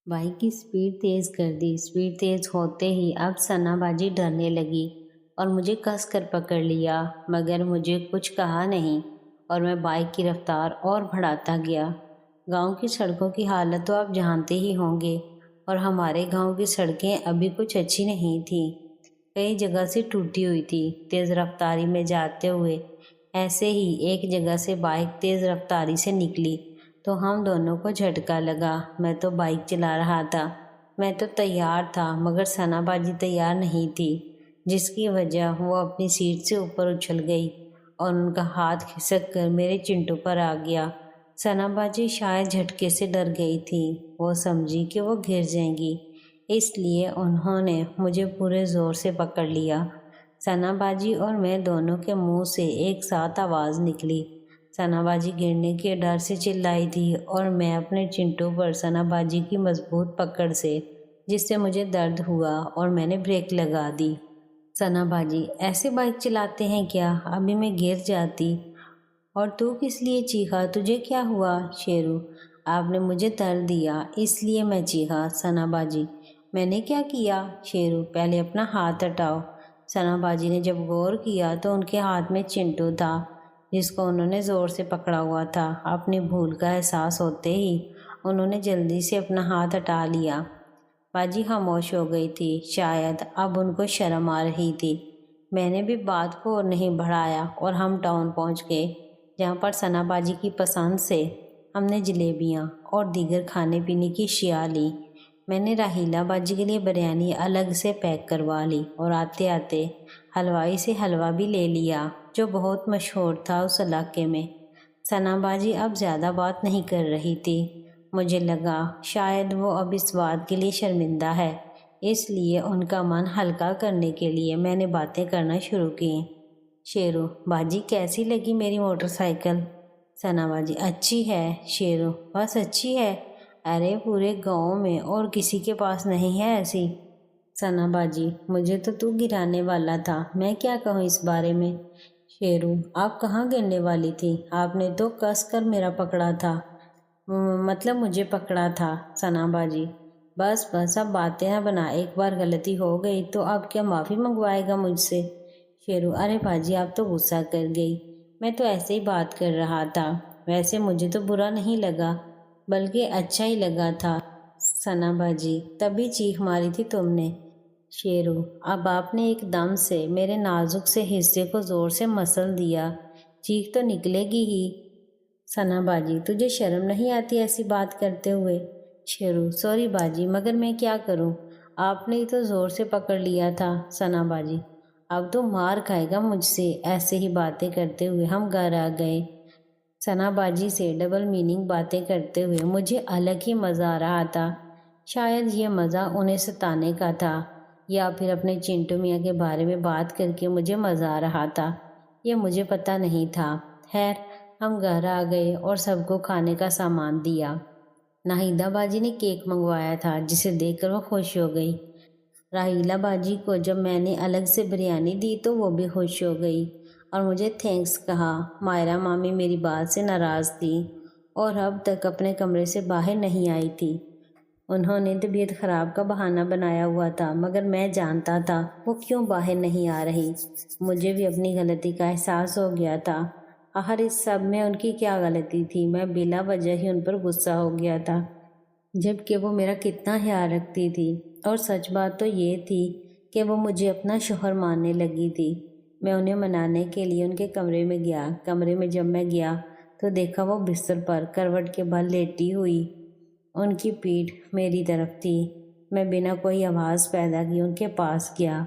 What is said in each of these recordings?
Bike की speed तेज़ कर दी। स्पीड तेज़ होते ही अब सनाबाजी डरने लगी और मुझे कस कर पकड़ लिया, मगर मुझे कुछ कहा नहीं और मैं बाइक की रफ्तार और बढ़ाता गया। गांव की सड़कों की हालत तो आप जानते ही होंगे और हमारे गांव की सड़कें अभी कुछ अच्छी नहीं थी। कई जगह से टूटी हुई थी। तेज़ रफ्तारी में जाते हुए ऐसे ही एक जगह से बाइक तेज़ रफ्तारी से निकली तो हम दोनों को झटका लगा। मैं तो बाइक चला रहा था, मैं तो तैयार था, मगर सनाबाजी तैयार नहीं थी, जिसकी वजह वो अपनी सीट से ऊपर उछल गई और उनका हाथ खिसक कर मेरे चिंटू पर आ गया। सनाबाजी शायद झटके से डर गई थी। वो समझी कि वो गिर जाएंगी, इसलिए उन्होंने मुझे पूरे ज़ोर से पकड़ लिया। सनाबाजी और मैं दोनों के मुंह से एक साथ आवाज़ निकली। सनाबाजी गिरने के डर से चिल्लाई थी और मैं अपने चिंटू पर सनाबाजी की मजबूत पकड़ से, जिससे मुझे दर्द हुआ और मैंने ब्रेक लगा दी। सनाबाजी, ऐसे बाइक चलाते हैं क्या? अभी मैं गिर जाती। और तू किस लिए चीखा? तुझे क्या हुआ? शेरू, आपने मुझे दर्द दिया इसलिए मैं चीखा। सनाबाजी, मैंने क्या किया? शेरू, पहले अपना हाथ हटाओ। सनाबाजी ने जब गौर किया तो उनके हाथ में चिंटू था, जिसको उन्होंने ज़ोर से पकड़ा हुआ था। अपनी भूल का एहसास होते ही उन्होंने जल्दी से अपना हाथ हटा लिया। बाजी खामोश हो गई थी। शायद अब उनको शर्म आ रही थी। मैंने भी बात को और नहीं बढ़ाया और हम टाउन पहुंच गए, जहां पर सनाबाजी की पसंद से हमने जलेबियां और दीगर खाने पीने की अशिया ली। मैंने राहीला बाजी के लिए बिरयानी अलग से पैक करवा ली और आते आते हलवाई से हलवा भी ले लिया, जो बहुत मशहूर था उस इलाके में। सनाबाजी अब ज़्यादा बात नहीं कर रही थी। मुझे लगा शायद वो अब इस बात के लिए शर्मिंदा है, इसलिए उनका मन हल्का करने के लिए मैंने बातें करना शुरू की। शेरू, बाजी कैसी लगी मेरी मोटरसाइकिल? सनाबाजी, अच्छी है। शेरू, बस अच्छी है? अरे पूरे गांव में और किसी के पास नहीं है ऐसी। सनाबाजी, मुझे तो तू गिराने वाला था, मैं क्या कहूँ इस बारे में। शेरू, आप कहाँ गिरने वाली थी? आपने तो कस कर मेरा पकड़ा था। मतलब मुझे पकड़ा था। सनाबाजी, बस बस अब बातें ना बना, एक बार गलती हो गई तो अब क्या माफ़ी मंगवाएगा मुझसे? शेरू, अरे बाजी आप तो गुस्सा कर गई, मैं तो ऐसे ही बात कर रहा था। वैसे मुझे तो बुरा नहीं लगा, बल्कि अच्छा ही लगा था। सनाबाजी, तभी चीख मारी थी तुमने। शेरू, अब आपने एकदम से मेरे नाजुक से हिस्से को ज़ोर से मसल दिया, चीख तो निकलेगी ही। सनाबाजी, तुझे शर्म नहीं आती ऐसी बात करते हुए? शेरू, सॉरी बाजी, मगर मैं क्या करूं, आपने ही तो ज़ोर से पकड़ लिया था। सनाबाजी, अब तो मार खाएगा मुझसे। ऐसे ही बातें करते हुए हम घर आ गए। सनाबाजी से डबल मीनिंग बातें करते हुए मुझे अलग ही मज़ा आ रहा था। शायद ये मज़ा उन्हें सताने का था, या फिर अपने चिंटू मियाँ के बारे में बात करके मुझे मज़ा आ रहा था, ये मुझे पता नहीं था। खैर, हम घर आ गए और सबको खाने का सामान दिया। नाहिदा बाजी ने केक मंगवाया था, जिसे देखकर वो खुश हो गई। राहीला बाजी को जब मैंने अलग से बिरयानी दी तो वो भी खुश हो गई और मुझे थैंक्स कहा। मायरा मामी मेरी बात से नाराज़ थी और अब तक अपने कमरे से बाहर नहीं आई थी। उन्होंने तबीयत ख़राब का बहाना बनाया हुआ था, मगर मैं जानता था वो क्यों बाहर नहीं आ रही। मुझे भी अपनी गलती का एहसास हो गया था। आखिर इस सब में उनकी क्या गलती थी? मैं बिला वजह ही उन पर गुस्सा हो गया था, जबकि वो मेरा कितना ख्याल रखती थी। और सच बात तो ये थी कि वो मुझे अपना शौहर मानने लगी थी। मैं उन्हें मनाने के लिए उनके कमरे में गया। कमरे में जब मैं गया तो देखा वो बिस्तर पर करवट के बल लेटी हुई, उनकी पीठ मेरी तरफ थी। मैं बिना कोई आवाज़ पैदा किए उनके पास गया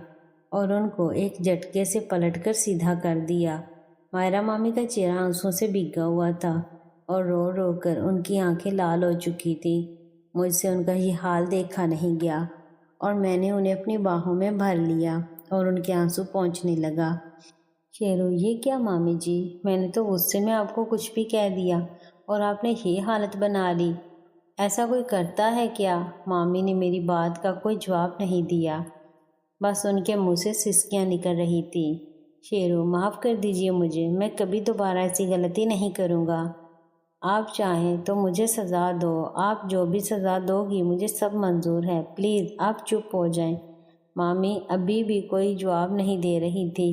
और उनको एक झटके से पलटकर सीधा कर दिया। मायरा मामी का चेहरा आंसुओं से भीगा हुआ था और रो रो कर उनकी आंखें लाल हो चुकी थी। मुझसे उनका ये हाल देखा नहीं गया और मैंने उन्हें अपनी बाहों में भर लिया और उनके आंसू पोंछने लगा। शेरू, ये क्या मामी जी, मैंने तो गुस्से में आपको कुछ भी कह दिया और आपने ये हालत बना ली। ऐसा कोई करता है क्या? मामी ने मेरी बात का कोई जवाब नहीं दिया, बस उनके मुंह से सिसकियां निकल रही थी। शेरू, माफ़ कर दीजिए मुझे, मैं कभी दोबारा ऐसी गलती नहीं करूँगा। آپ چاہیں تو مجھے سزا دو، آپ جو بھی سزا دو گی مجھے سب منظور ہے، پلیز آپ چپ ہو جائیں۔ مامی ابھی بھی کوئی جواب نہیں دے رہی تھی۔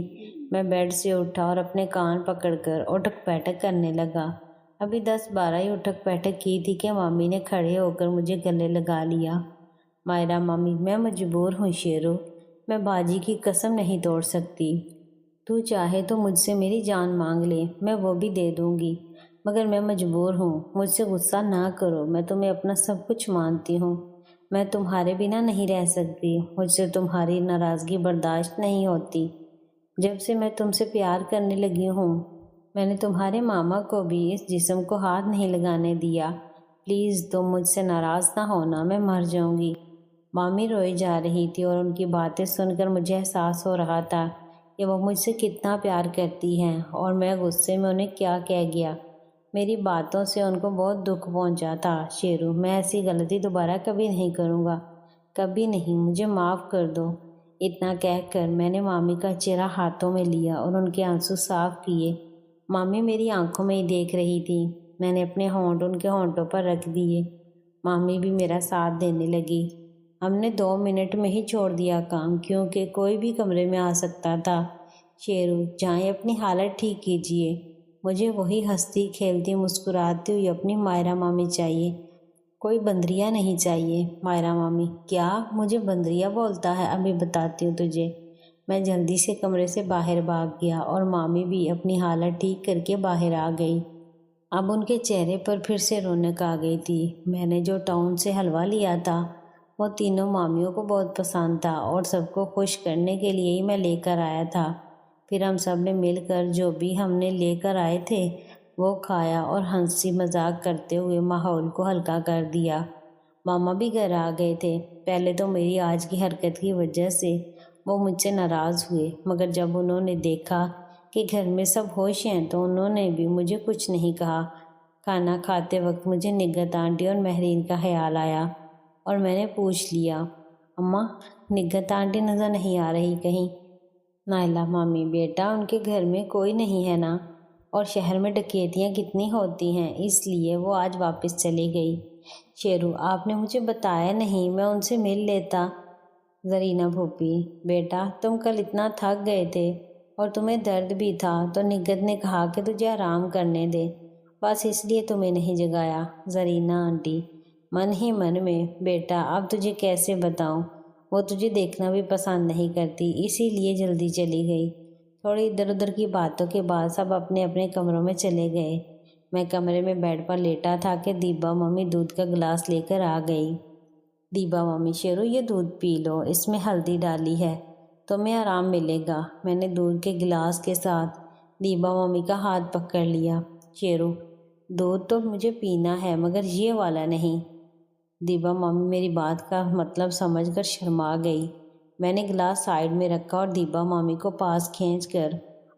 میں بیڈ سے اٹھا اور اپنے کان پکڑ کر اٹھک بیٹھک کرنے لگا۔ ابھی 10-12 ہی اٹھک بیٹھک کی تھی کہ مامی نے کھڑے ہو کر مجھے گلے لگا لیا۔ مائرہ مامی، میں مجبور ہوں شیرو، میں باجی کی قسم نہیں توڑ سکتی۔ تو چاہے تو مجھ سے میری جان مانگ لے، میں وہ بھی دے دوں گی، مگر میں مجبور ہوں۔ مجھ سے غصہ نہ کرو، میں تمہیں اپنا سب کچھ مانتی ہوں۔ میں تمہارے بنا نہیں رہ سکتی، مجھ سے تمہاری ناراضگی برداشت نہیں ہوتی۔ جب سے میں تم سے پیار کرنے لگی ہوں، میں نے تمہارے ماما کو بھی اس جسم کو ہاتھ نہیں لگانے دیا۔ پلیز تم مجھ سے ناراض نہ ہونا، میں مر جاؤں گی۔ مامی روئی جا رہی تھی اور ان کی باتیں سن کر مجھے احساس ہو رہا تھا کہ وہ مجھ سے کتنا پیار کرتی ہیں، اور میں غصے میں انہیں کیا کہہ گیا۔ میری باتوں سے ان کو بہت دکھ پہنچا تھا۔ شیرو، میں ایسی غلطی دوبارہ کبھی نہیں کروں گا، کبھی نہیں، مجھے معاف کر دو۔ اتنا کہہ کر میں نے مامی کا چہرہ ہاتھوں میں لیا اور ان کے آنسو صاف کیے۔ مامی میری آنکھوں میں ہی دیکھ رہی تھی۔ میں نے اپنے ہونٹ ان کے ہونٹوں پر رکھ دیے۔ مامی بھی میرا ساتھ دینے لگی۔ ہم نے 2 منٹ میں ہی چھوڑ دیا کام، کیونکہ کوئی بھی کمرے میں آ سکتا تھا۔ شیرو، جائیں اپنی حالت ٹھیک کیجیے، مجھے وہی ہنستی کھیلتی مسکراتی ہوئی اپنی مائرہ مامی چاہیے، کوئی بندریا نہیں چاہیے۔ مائرہ مامی، کیا مجھے بندریا بولتا ہے؟ ابھی بتاتی ہوں تجھے۔ میں جلدی سے کمرے سے باہر بھاگ گیا اور مامی بھی اپنی حالت ٹھیک کر کے باہر آ گئی۔ اب ان کے چہرے پر پھر سے رونق آ گئی تھی۔ میں نے جو ٹاؤن سے حلوہ لیا تھا وہ تینوں مامیوں کو بہت پسند تھا، اور سب کو خوش کرنے کے لیے ہی میں لے کر آیا تھا۔ پھر ہم سب نے مل کر جو بھی ہم نے لے کر آئے تھے وہ کھایا اور ہنسی مذاق کرتے ہوئے ماحول کو ہلکا کر دیا۔ ماما بھی گھر آ گئے تھے۔ پہلے تو میری آج کی حرکت کی وجہ سے وہ مجھ سے ناراض ہوئے، مگر جب انہوں نے دیکھا کہ گھر میں سب ہوش ہیں تو انہوں نے بھی مجھے کچھ نہیں کہا۔ کھانا کھاتے وقت مجھے نگہت آنٹی اور مہرین کا خیال آیا اور میں نے پوچھ لیا، اماں نگہت آنٹی نظر نہیں آ رہی کہیں؟ نائلہ مامی، بیٹا ان کے گھر میں کوئی نہیں ہے نا، اور شہر میں ڈکیتیاں کتنی ہوتی ہیں، اس لیے وہ آج واپس چلی گئی۔ شیرو، آپ نے مجھے بتایا نہیں، میں ان سے مل لیتا۔ زرینہ پھوپھی، بیٹا تم کل اتنا تھک گئے تھے اور تمہیں درد بھی تھا تو نگہت نے کہا کہ تجھے آرام کرنے دے، بس اس لیے تمہیں نہیں جگایا۔ زرینہ آنٹی من ہی من میں، بیٹا اب تجھے کیسے بتاؤں، وہ تجھے دیکھنا بھی پسند نہیں کرتی، اسی لیے جلدی چلی گئی۔ تھوڑی ادھر ادھر کی باتوں کے بعد سب اپنے اپنے کمروں میں چلے گئے۔ میں کمرے میں بیڈ پر لیٹا تھا کہ دیبا ممی دودھ کا گلاس لے کر آ گئی۔ دیبا ممی، شیرو یہ دودھ پی لو، اس میں ہلدی ڈالی ہے، تمہیں آرام ملے گا۔ میں نے دودھ کے گلاس کے ساتھ دیبا ممی کا ہاتھ پکڑ لیا۔ شیرو، دودھ تو مجھے پینا ہے مگر یہ والا نہیں۔ دیبا مامی میری بات کا مطلب سمجھ کر شرما گئی۔ میں نے گلاس سائیڈ میں رکھا اور دیبا مامی کو پاس کھینچ کر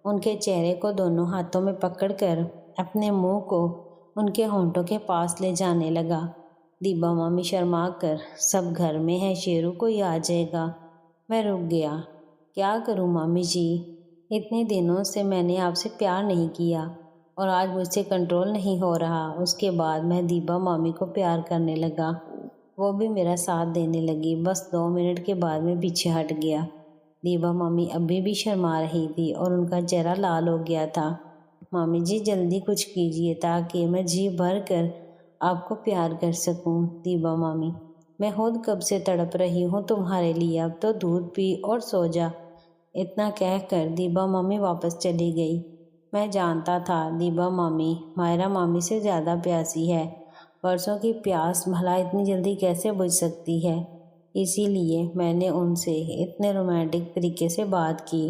ان کے چہرے کو دونوں ہاتھوں میں پکڑ کر اپنے منہ کو ان کے ہونٹوں کے پاس لے جانے لگا۔ دیبا مامی شرما کر، سب گھر میں ہے شیرو، کوئی آ جائے گا۔ میں رک گیا، کیا کروں مامی جی، اتنے دنوں سے میں نے آپ سے پیار نہیں کیا اور آج مجھ سے کنٹرول نہیں ہو رہا۔ اس کے بعد میں دیبا مامی کو پیار کرنے لگا، وہ بھی میرا ساتھ دینے لگی۔ بس 2 منٹ کے بعد میں پیچھے ہٹ گیا۔ دیبا مامی ابھی بھی شرما رہی تھی اور ان کا چہرہ لال ہو گیا تھا۔ مامی جی جلدی کچھ کیجیے تاکہ میں جی بھر کر آپ کو پیار کر سکوں۔ دیبا مامی، میں خود کب سے تڑپ رہی ہوں تمہارے لیے، اب تو دودھ پی اور سو جا۔ اتنا کہہ کر دیبا مامی واپس چلی گئی۔ میں جانتا تھا دیبا مامی مائرہ مامی سے زیادہ پیاسی ہے، برسوں کی پیاس بھلا اتنی جلدی کیسے بجھ سکتی ہے، اسی لیے میں نے ان سے اتنے رومانٹک طریقے سے بات کی۔